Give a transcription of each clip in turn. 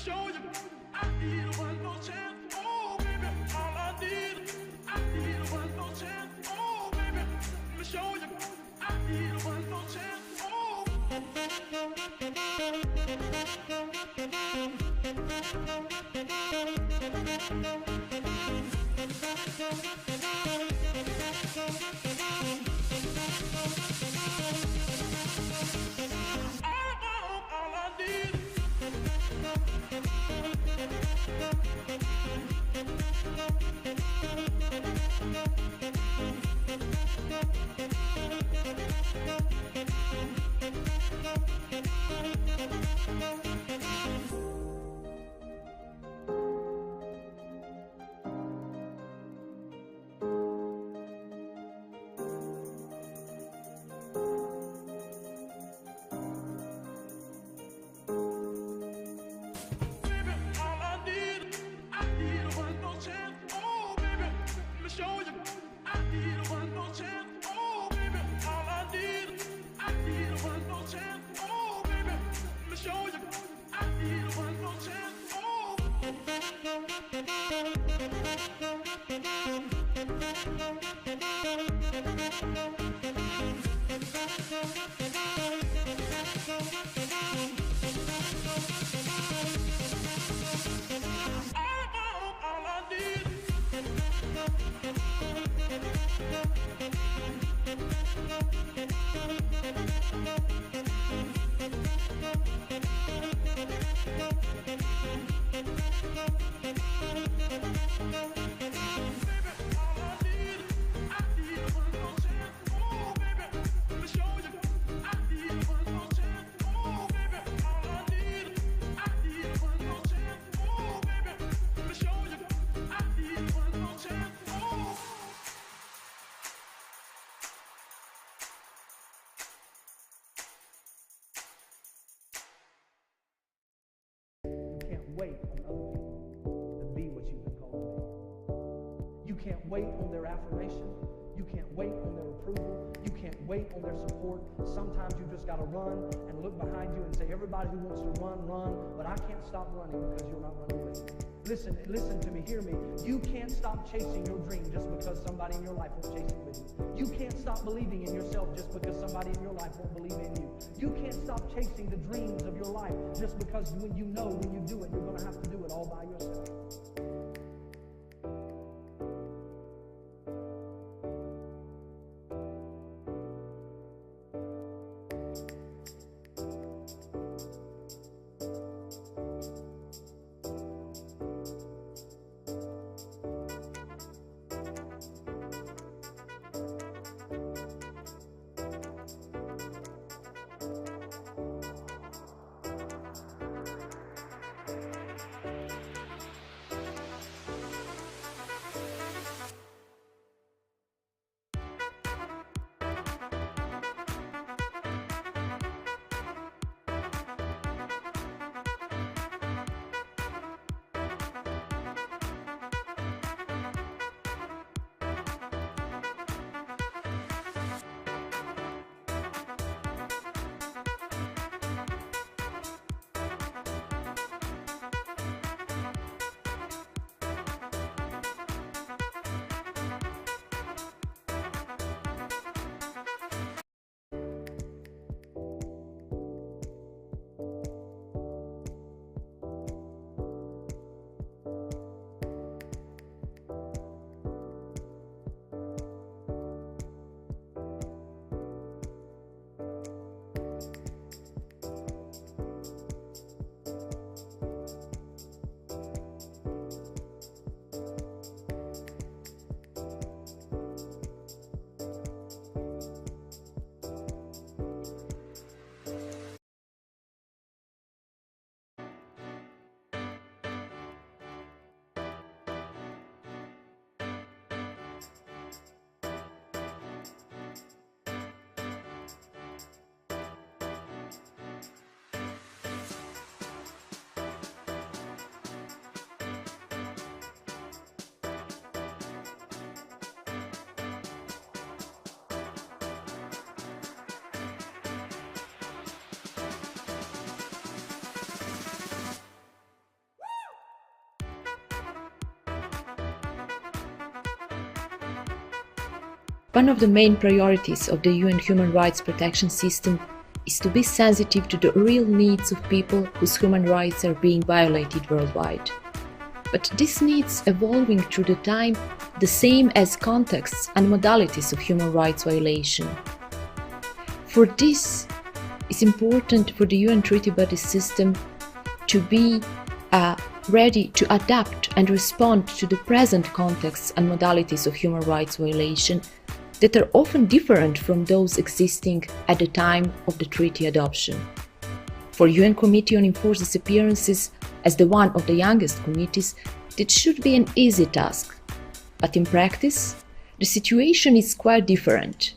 show you I need one more chance. Oh, baby, all I need one more chance. Oh, baby, let me show you I need one more chance. Oh. All I need. Wait on other people to be what you've been called to be. You can't wait on their affirmation. You can't wait on their approval. You can't wait on their support. Sometimes you just got to run and look behind you and say, everybody who wants to run, run, but I can't stop running because you're not running with me. Listen to me, hear me. You can't stop chasing your dream just because somebody in your life won't chase it with you. You can't stop believing in yourself just because somebody in your life won't believe in you. You can't stop chasing the dreams of your life just because when you know when you do it, you're going to have to do it all by yourself. One of the main priorities of the UN human rights protection system is to be sensitive to the real needs of people whose human rights are being violated worldwide. But this needs evolving through the time, the same as contexts and modalities of human rights violation. For this, it's important for the UN treaty body system to be ready to adapt and respond to the present contexts and modalities of human rights violation that are often different from those existing at the time of the treaty adoption. For UN Committee on Enforced Disappearances, as the one of the youngest committees, that should be an easy task. But in practice, the situation is quite different.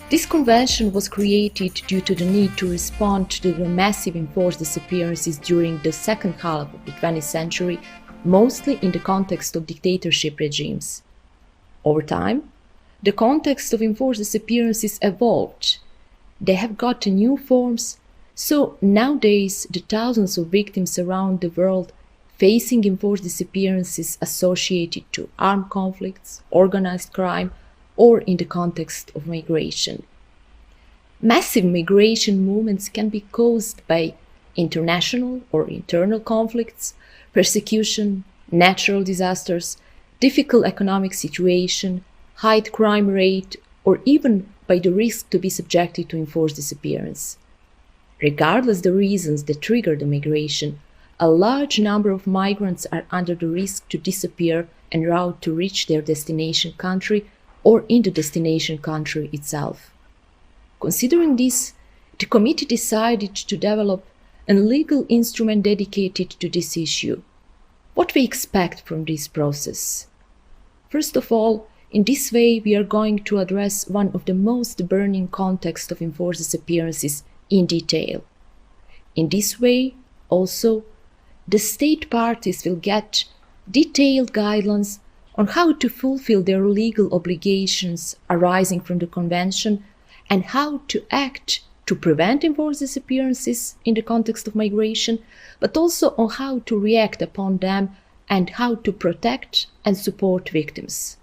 This convention was created due to the need to respond to the massive enforced disappearances during the second half of the 20th century, mostly in the context of dictatorship regimes. Over time, the context of enforced disappearances evolved. They have gotten new forms, so nowadays the thousands of victims around the world facing enforced disappearances associated to armed conflicts, organized crime, or in the context of migration. Massive migration movements can be caused by international or internal conflicts, persecution, natural disasters, difficult economic situation, high crime rate, or even by the risk to be subjected to enforced disappearance. Regardless the reasons that trigger the migration, a large number of migrants are under the risk to disappear en route to reach their destination country or in the destination country itself. Considering this, the committee decided to develop a legal instrument dedicated to this issue. What we expect from this process? First of all, in this way we are going to address one of the most burning contexts of enforced disappearances in detail. In this way, also, the state parties will get detailed guidelines on how to fulfill their legal obligations arising from the Convention and how to act to prevent enforced disappearances in the context of migration, but also on how to react upon them and how to protect and support victims.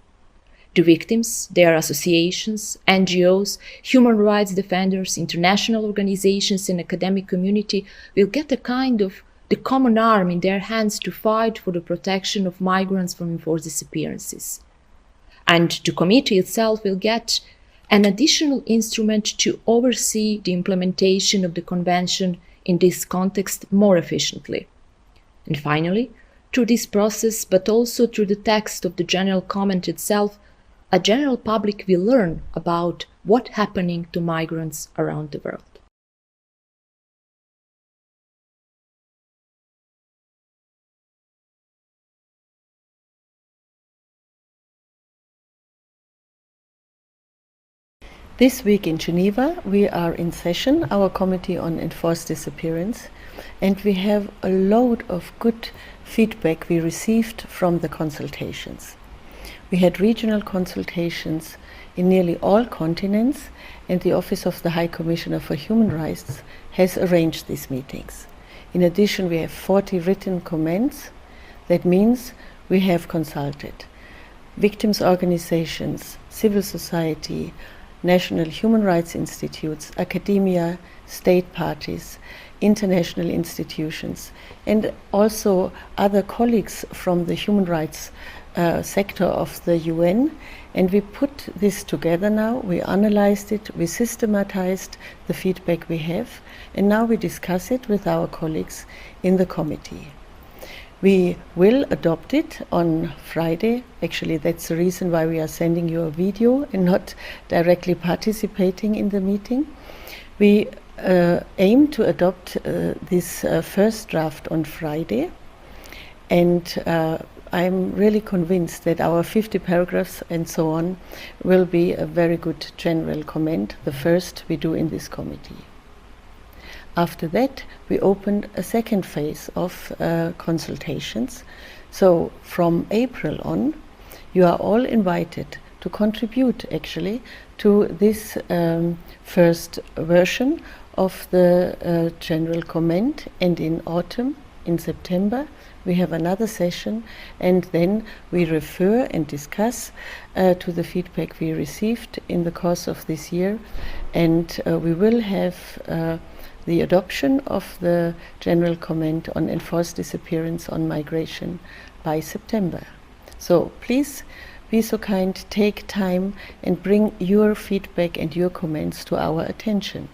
The victims, their associations, NGOs, human rights defenders, international organizations and academic community will get a kind of the common arm in their hands to fight for the protection of migrants from enforced disappearances. And the committee itself will get an additional instrument to oversee the implementation of the Convention in this context more efficiently. And finally, through this process, but also through the text of the general comment itself, a general public will learn about what's happening to migrants around the world. This week in Geneva, we are in session, our Committee on Enforced Disappearance, and we have a load of good feedback we received from the consultations. We had regional consultations in nearly all continents, and the Office of the High Commissioner for Human Rights has arranged these meetings. In addition, we have 40 written comments. That means we have consulted victims' organizations, civil society, national human rights institutes, academia, state parties, international institutions, and also other colleagues from the human rights sector of the UN. And we put this together now, we analyzed it, we systematized the feedback we have, and now we discuss it with our colleagues in the committee. We will adopt it on Friday. Actually, that's the reason why we are sending you a video and not directly participating in the meeting. We aim to adopt this first draft on Friday, and I'm really convinced that our 50 paragraphs and so on will be a very good general comment, the first we do in this committee. After that, we opened a second phase of consultations. So from April on, you are all invited to contribute actually to this first version of the general comment, and in autumn in September we have another session, and then we refer and discuss to the feedback we received in the course of this year, and we will have the adoption of the general comment on enforced disappearance on migration by September. So please be so kind, take time and bring your feedback and your comments to our attention.